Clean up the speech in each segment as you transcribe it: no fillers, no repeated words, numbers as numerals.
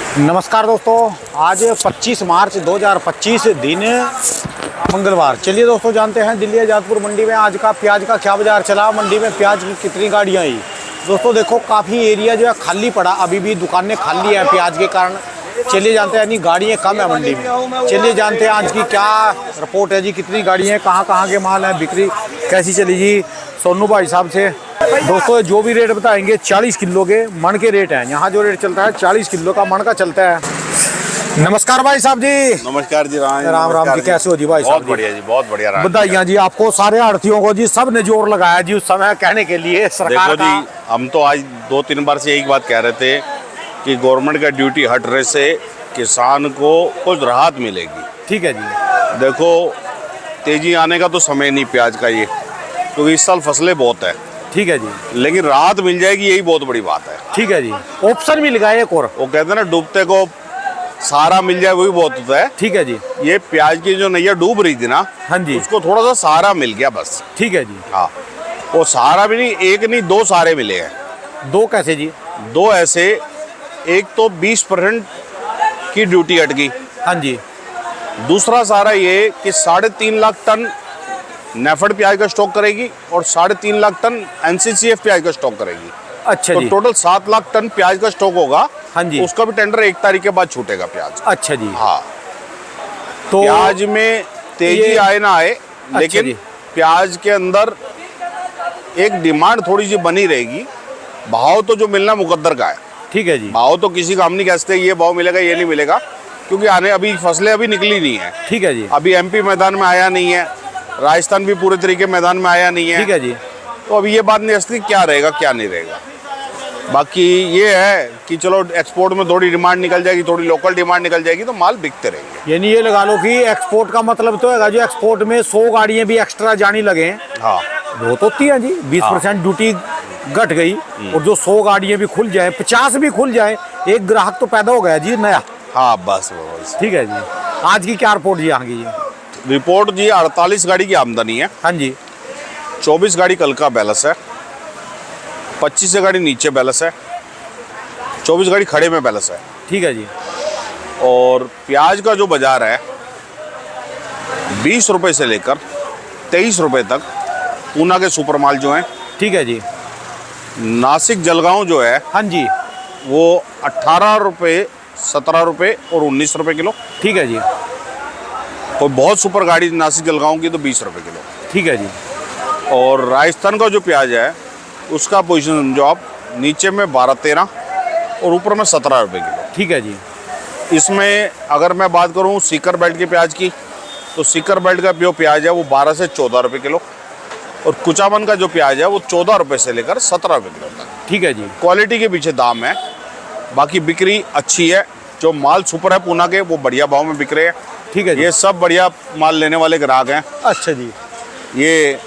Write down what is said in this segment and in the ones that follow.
नमस्कार दोस्तों, आज 25 मार्च 2025 दिन मंगलवार। चलिए दोस्तों, जानते हैं दिल्ली आजादपुर मंडी में आज का प्याज का क्या बाजार चला, मंडी में प्याज की कितनी गाड़ियाँ आई। दोस्तों देखो, काफ़ी एरिया जो है खाली पड़ा, अभी भी दुकानें खाली हैं प्याज के कारण। चलिए जानते हैं, यानी गाड़ियाँ कम है मंडी में। चलिए जानते हैं आज की क्या रिपोर्ट है जी, कितनी गाड़ियाँ हैं, कहाँ के माल हैं, बिक्री कैसी चली जी सोनू भाई साहब से। दोस्तों जो भी रेट बताएंगे 40 किलो के मन के रेट हैं। यहाँ जो रेट चलता है 40 किलो का मन का चलता है। नमस्कार भाई साहब जी। नमस्कार जी। राम राम जी, कैसे हो जी भाई साहब? बहुत बढ़िया जी, बहुत बढ़िया। बधाइयाँ जी आपको, सारे आढ़तियों को जी, सब ने जोर लगाया जी उस समय कहने के लिए सरकार देखो जी, हम तो आज 2-3 बार से यही बात कह रहे थे कि गवर्नमेंट का ड्यूटी हटने से किसान को कुछ राहत मिलेगी। ठीक है जी। देखो, तेजी आने का तो समय नहीं प्याज का ये, क्योंकि इस साल फसलें बहुत है। ठीक है जी, लेकिन राहत मिल जाएगी, यही बहुत बड़ी बात है। ठीक है जी। ऑप्शन भी लगाए एक और, वो कहते हैं ना, डूबते को सहारा मिल जाए वही बहुत होता है। ठीक है जी। ये प्याज की जो नैया डूब रही थी ना, हाँ जी, उसको थोड़ा सा सहारा मिल गया बस। ठीक है जी। हाँ, वो सहारा भी नहीं, एक नहीं 2 सहारे मिले हैं। 2 कैसे जी? 2 ऐसे, एक तो 20% की ड्यूटी हट गई। हाँ जी। दूसरा सहारा ये कि 3.5 लाख टन नेफेड प्याज का स्टॉक करेगी और 3.5 लाख टन एनसीसीएफ प्याज का स्टॉक करेगी। अच्छा तो जी। टोटल 7 लाख टन प्याज का स्टॉक होगा। हाँ जी। उसका भी टेंडर 1 तारीख के बाद छूटेगा प्याज। अच्छा जी। हाँ, तो प्याज में तेजी आए ना आए, लेकिन जी। प्याज के अंदर एक डिमांड थोड़ी सी बनी रहेगी। भाव तो जो मिलना मुकद्दर का है। ठीक है जी। भाव तो किसी का हम नहीं कह सकते ये भाव मिलेगा ये नहीं मिलेगा, क्योंकि अभी फसलें अभी निकली नहीं है। ठीक है जी। अभी एमपी मैदान में आया नहीं है, राजस्थान भी पूरे तरीके मैदान में आया नहीं है। ठीक है जी। तो अभी ये बात नहीं कह सकती क्या रहेगा क्या नहीं रहेगा। बाकी ये है कि चलो एक्सपोर्ट में थोड़ी डिमांड निकल जाएगी, थोड़ी लोकल डिमांड निकल जाएगी, तो माल बिकते रहेंगे। यानी ये लगा लो कि एक्सपोर्ट का मतलब तो है जो एक्सपोर्ट में 100 गाड़ियाँ भी एक्स्ट्रा जानी लगे। हाँ, वो तो होती है जी, 20% ड्यूटी घट गई और जो 100 गाड़ियाँ भी खुल जाए, 50 भी खुल जाए, एक ग्राहक तो पैदा हो गया जी नया। हाँ, बस। ठीक है जी। आज की क्या रिपोर्ट जी यहाँ की जी? रिपोर्ट जी, 48 गाड़ी की आमदनी है। हाँ जी। 24 गाड़ी कल का बैलेंस है, 25 से गाड़ी नीचे बैलेंस है, 24 गाड़ी खड़े में बैलेंस है। ठीक है जी। और प्याज का जो बाजार है 20 रुपए से लेकर 23 रुपए तक पूना के सुपर माल जो हैं। ठीक है जी। नासिक जलगांव जो है, हाँ जी, वो 18 रुपए, 17 रुपए और 19 रुपए किलो। ठीक है जी। और बहुत सुपर गाड़ी नासिक जलगांव की तो 20 रुपए किलो। ठीक है जी। और राजस्थान का जो प्याज है उसका पोजीशन जो आप नीचे में 12-13 और ऊपर में 17 रुपए किलो। ठीक है जी। इसमें अगर मैं बात करूँ सीकर बेल्ट के प्याज की, तो सीकर बेल्ट का जो प्याज है वो 12 से 14 रुपए किलो, और कुचामन का जो प्याज है वो 14 रुपए से लेकर 17 रुपए किलो तक। ठीक है जी। क्वालिटी के पीछे दाम है, बाकी बिक्री अच्छी है। जो माल सुपर है पूना के, वो बढ़िया भाव में बिक रहे हैं। ठीक है जी। ये सब बढ़िया माल लेने वाले ग्राहक हैं। अच्छा जी। ये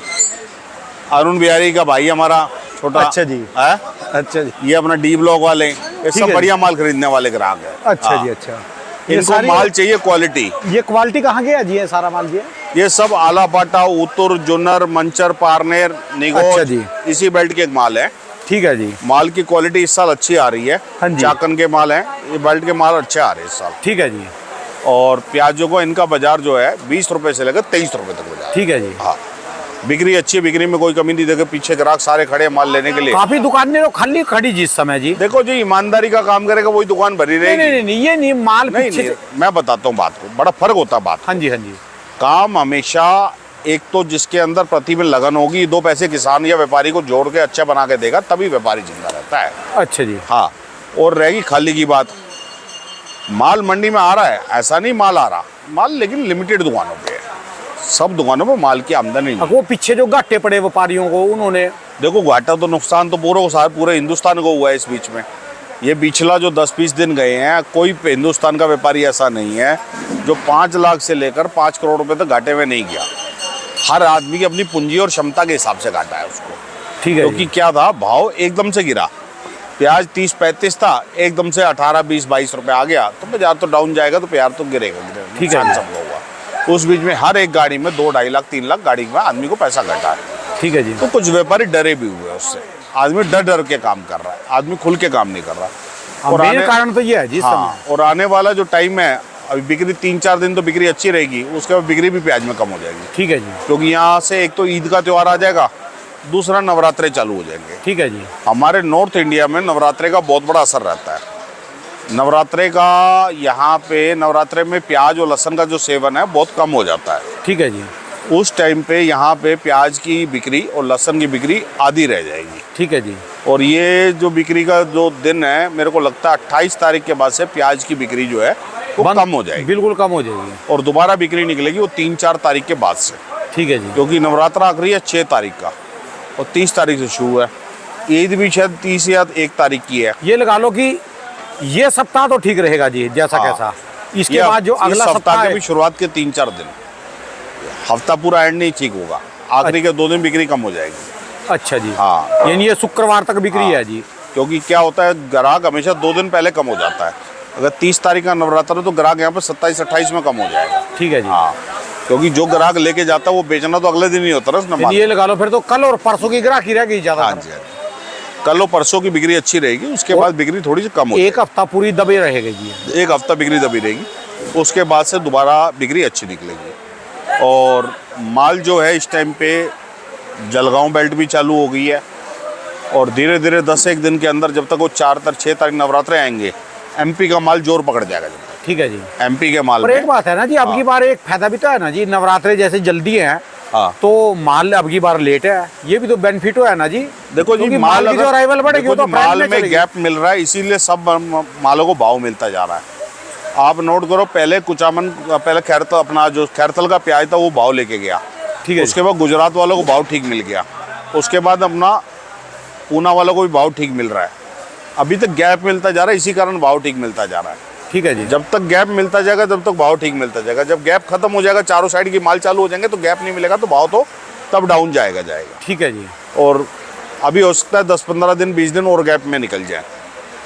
अरुण बिहारी का भाई हमारा छोटा। अच्छा जी। है। अच्छा जी। ये अपना डी ब्लॉक वाले, ये ठीक सब है बढ़िया माल खरीदने वाले ग्राहक हैं। अच्छा हाँ। जी। अच्छा, इनको माल चाहिए क्वालिटी। ये क्वालिटी कहाँ गया जी? ये सारा माल जी है? ये सब आला पाटा, उतुर, जुन्नर, मंचर, पारनेर, निगोज, अच्छा जी। इसी बेल्ट के माल है। ठीक है जी। माल की क्वालिटी इस साल अच्छी आ रही है। हाँ जी। चाकन के माल हैं, ये बेल्ट के माल अच्छे आ रहे हैं इस साल। ठीक है जी। और प्याजों को इनका बाजार जो है 20 रुपए से लेकर 23 रुपए तक बाजार। ठीक है जी। हाँ, बिक्री अच्छी है, बिक्री में कोई कमी नहीं। देखो पीछे ग्राहक सारे खड़े हैं माल लेने के लिए। काफी दुकानें तो खाली खड़ी जी इस समय जी। देखो जी, ईमानदारी का काम करेगा वही दुकान भरी नहीं रहेगी। नहीं नहीं, ये नहीं माल नहीं, पीछे नहीं, मैं बताता हूँ बात को, बड़ा फर्क होता है बात। हाँ जी। हाँ जी। काम हमेशा एक तो जिसके अंदर प्रति में लगन होगी, 2 पैसे किसान या व्यापारी को जोड़ के अच्छा बना के देगा, तभी व्यापारी जिंदा रहता है। अच्छा जी। हाँ, और रहेगी खाली की बात। माल मंडी में आ रहा है, ऐसा नहीं माल आ रहा, माल लेकिन लिमिटेड दुकानों पे है। सब दुकानों में माल की आमदनी नहीं। वो पीछे जो घाटे पड़े व्यापारियों को, उन्होंने देखो घाटा तो नुकसान तो पूरे हिंदुस्तान को हुआ है इस बीच में। ये पिछला जो 10-20 दिन गए हैं, कोई हिंदुस्तान का व्यापारी ऐसा नहीं है जो 5 लाख से लेकर 5 करोड़ रुपए तक घाटे में नहीं गया। हर आदमी की अपनी पूंजी और क्षमता के हिसाब से घाटा है उसको। ठीक है। क्योंकि क्या था, भाव एकदम से गिरा। प्याज 30-35 था, एकदम से 18-20-22 रुपए आ गया, तो बाजार तो डाउन जाएगा, तो प्याज तो गिरेगा। ठीक है। सब होगा। उस बीच में हर एक गाड़ी में 2-2.5 लाख 3 लाख गाड़ी में आदमी को पैसा घटा है। ठीक है जी। तो कुछ व्यापारी डरे भी हुए उससे। आदमी डर डर के काम कर रहा है, आदमी खुल के काम नहीं कर रहा। मेन कारण तो ये है जी इस हाँ, समय। और आने वाला जो टाइम है, अभी बिक्री 3-4 दिन तो बिक्री अच्छी रहेगी, उसके बाद बिक्री भी प्याज में कम हो जाएगी। ठीक है जी। क्योंकि यहाँ से एक तो ईद का त्यौहार आ जाएगा, दूसरा नवरात्रे चालू हो जाएंगे। ठीक है जी। हमारे नॉर्थ इंडिया में नवरात्रे का बहुत बड़ा असर रहता है। नवरात्रे का यहाँ पे नवरात्रे में प्याज और लहसुन का जो सेवन है बहुत कम हो जाता है। ठीक है जी। उस टाइम पे यहाँ पे प्याज की बिक्री और लहसुन की बिक्री आधी रह जाएगी। ठीक है जी। और ये जो बिक्री का जो दिन है, मेरे को लगता है 28 तारीख के बाद से प्याज की बिक्री जो है वो कम हो जाएगी, बिल्कुल कम हो जाएगी। और दोबारा बिक्री निकलेगी वो 3-4 तारीख के बाद से। ठीक है जी। क्योंकि नवरात्रा आखिरी है 6 तारीख का और 30 तारीख से शुरू है। ईद भी शायद 30 या 1 तारीख की है। ये लगा लो कि ये सप्ताह तो ठीक रहेगा जी, जैसा हाँ। कैसा। इसके बाद जो अगला सप्ताह सप्ताह के है, भी शुरुआत के 3-4 दिन, हफ्ता पूरा एंड नहीं ठीक होगा, आखिरी के 2 दिन बिक्री कम हो जाएगी। अच्छा जी। हाँ, यानी ये शुक्रवार तक बिक्री है जी। क्योंकि क्या होता है, ग्राहक हमेशा 2 दिन पहले कम हो जाता है। अगर 30 तारीख का नवरात्र है तो ग्राहक यहाँ पे 27-28 में कम हो जाएगा। ठीक है जी। हाँ, क्योंकि जो ग्राहक लेके जाता है वो बेचना तो अगले दिन ही होता है ना माल। ये लगा लो फिर तो कल और परसों की ग्राहकी रहेगी ज्यादा। हाँ जी, हाँ जी। कल और परसों की बिक्री अच्छी रहेगी, उसके बाद बिक्री थोड़ी सी कम हो एक हफ्ता पूरी दबे रहेगी जी। जाएगी। एक हफ्ता बिक्री दबी रहेगी, उसके बाद से दोबारा बिक्री अच्छी निकलेगी। और माल जो है इस टाइम पे जलगांव बेल्ट भी चालू हो गई है, और धीरे धीरे 10-1 दिन के अंदर जब तक वो 4-6 तारीख नवरात्रे आएंगे, एमपी का माल जोर पकड़ जाएगा जब तक। ठीक है जी। एमपी के माल पर में एक बात है ना जी, अब की बार एक फायदा भी तो है ना जी, नवरात्रे जैसे जल्दी हैं हाँ। तो माल अब की बार लेट है, ये भी तो बेनिफिट है ना जी। देखो जी, क्योंकि माल की जो अराइवल बढ़ेगी देखो वो तो जी, माल अप्रैल में चलेगी। गैप मिल रहा है, इसीलिए सब मालों को भाव मिलता जा रहा है। आप नोट करो, पहले कुचामन, पहले खैरतल, अपना जो खैरतल का प्याज था वो भाव लेके गया। ठीक है। उसके बाद गुजरात वालों को भाव ठीक मिल गया, उसके बाद अपना पूना वालों को भी भाव ठीक मिल रहा है। अभी तक गैप मिलता जा रहा है, इसी कारण भाव ठीक मिलता जा रहा है। ठीक है जी। जब तक गैप मिलता जाएगा तब तक भाव ठीक मिलता जाएगा। जब गैप खत्म हो जाएगा, चारों साइड की माल चालू हो जाएंगे, तो गैप नहीं मिलेगा तो भाव तो तब डाउन जाएगा। ठीक है जी। और अभी हो सकता है 10-15 दिन 20 दिन और गैप में निकल जाए,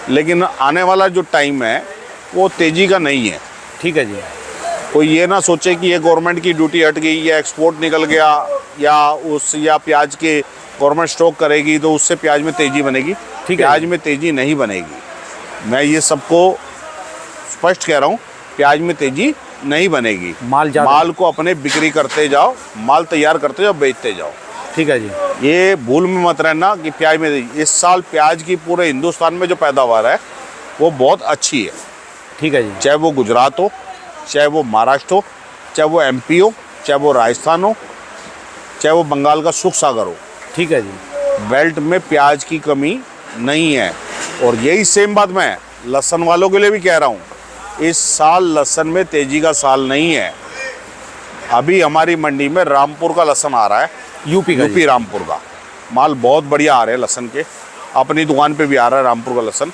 लेकिन आने वाला जो टाइम है वो तेजी का नहीं है। ठीक है जी। कोई ये ना सोचे कि ये गवर्नमेंट की ड्यूटी हट गई या एक्सपोर्ट निकल गया या प्याज के गवर्नमेंट स्टॉक करेगी तो उससे प्याज में तेजी बनेगी। ठीक है। प्याज में तेजी नहीं बनेगी, मैं ये सबको स्पष्ट कह रहा हूँ, प्याज में तेजी नहीं बनेगी। माल को अपने बिक्री करते जाओ, माल तैयार करते जाओ, बेचते जाओ। ठीक है जी। ये भूल में मत रहना कि प्याज में, इस साल प्याज की पूरे हिंदुस्तान में जो पैदावार है वो बहुत अच्छी है। ठीक है जी। चाहे वो गुजरात हो, चाहे वो महाराष्ट्र हो, चाहे वो एमपी हो, चाहे वो राजस्थान हो, चाहे वो बंगाल का सुख सागर हो। ठीक है जी। बेल्ट में प्याज की कमी नहीं है। और यही सेम बात मैं लहसुन वालों के लिए भी कह रहा हूँ, इस साल लहसुन में तेजी का साल नहीं है। अभी हमारी मंडी में रामपुर का लहसुन आ रहा है, यूपी रामपुर का माल बहुत बढ़िया आ रहे हैं लहसुन के। अपनी दुकान पे भी आ रहा है रामपुर का लहसुन।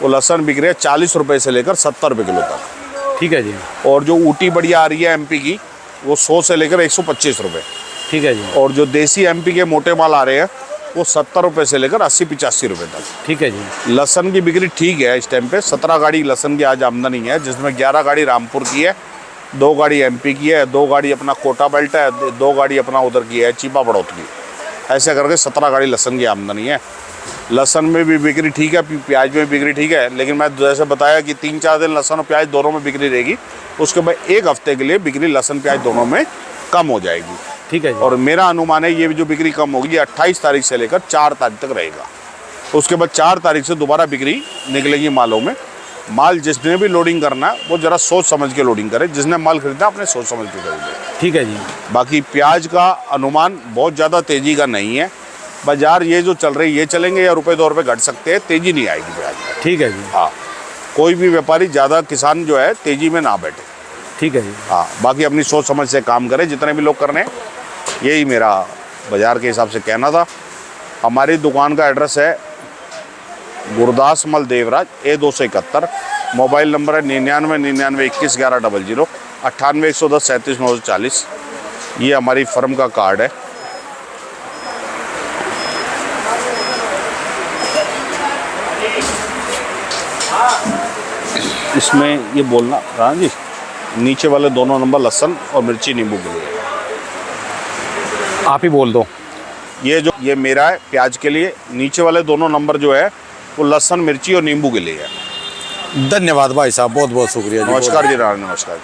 वो लहसुन बिक रहे हैं 40 रुपये से लेकर 70 रुपये किलो तक। ठीक है जी। और जो ऊटी बढ़िया आ रही है एमपी की, वो 100 से लेकर 125 रुपये। ठीक है जी। और जो देसी एमपी के मोटे माल आ रहे हैं वो 70 रुपये से लेकर 80-85 रुपये तक। ठीक है जी। लहसुन की बिक्री ठीक है इस टाइम पे। 17 गाड़ी लहसुन की आज आमदनी है, जिसमें 11 गाड़ी रामपुर की है, 2 गाड़ी एमपी की है, 2 गाड़ी अपना कोटा बेल्ट है, 2 गाड़ी अपना उधर की है चीपा बड़ौत की। ऐसे करके 17 गाड़ी लहसुन की आमदनी है। लहसुन में भी बिक्री ठीक है, प्याज में बिक्री ठीक है, लेकिन मैं जैसे बताया कि 3-4 दिन लहसुन और प्याज दोनों में बिक्री रहेगी। उसके बाद 1 हफ्ते के लिए बिक्री लहसुन प्याज दोनों में कम हो जाएगी। ठीक है जी। और मेरा अनुमान है ये जो बिक्री कम होगी ये 28 तारीख से लेकर 4 तारीख तक रहेगा। उसके बाद 4 तारीख से दोबारा बिक्री निकलेगी मालों में। माल जिसने भी लोडिंग करना है वो जरा सोच समझ के लोडिंग करे, जिसने माल खरीदना अपने सोच समझ के खरीदे। ठीक है जी। बाकी प्याज का अनुमान बहुत ज़्यादा तेज़ी का नहीं है। बाजार ये जो चल रही ये चलेंगे या ₹2 रुपये घट सकते हैं, तेज़ी नहीं आएगी प्याज में। ठीक है जी। हाँ, कोई भी व्यापारी ज़्यादा किसान जो है तेज़ी में ना बैठे। ठीक है जी। हाँ, बाकी अपनी सोच समझ से काम करें जितने भी लोग करने। यही मेरा बाज़ार के हिसाब से कहना था। हमारी दुकान का एड्रेस है गुरदास मल देवराज A271। मोबाइल नंबर है 9999 21 11 00, 98 110 37 940। ये हमारी फर्म का कार्ड है। इसमें ये बोलना राणा जी, नीचे वाले दोनों नंबर लहसुन और मिर्ची नींबू के लिए आप ही बोल दो। ये मेरा है प्याज के लिए। नीचे वाले दोनों नंबर जो है वो लहसुन मिर्ची और नींबू के लिए है। धन्यवाद भाई साहब, बहुत बहुत शुक्रिया जी। नमस्कार जी, नमस्कार।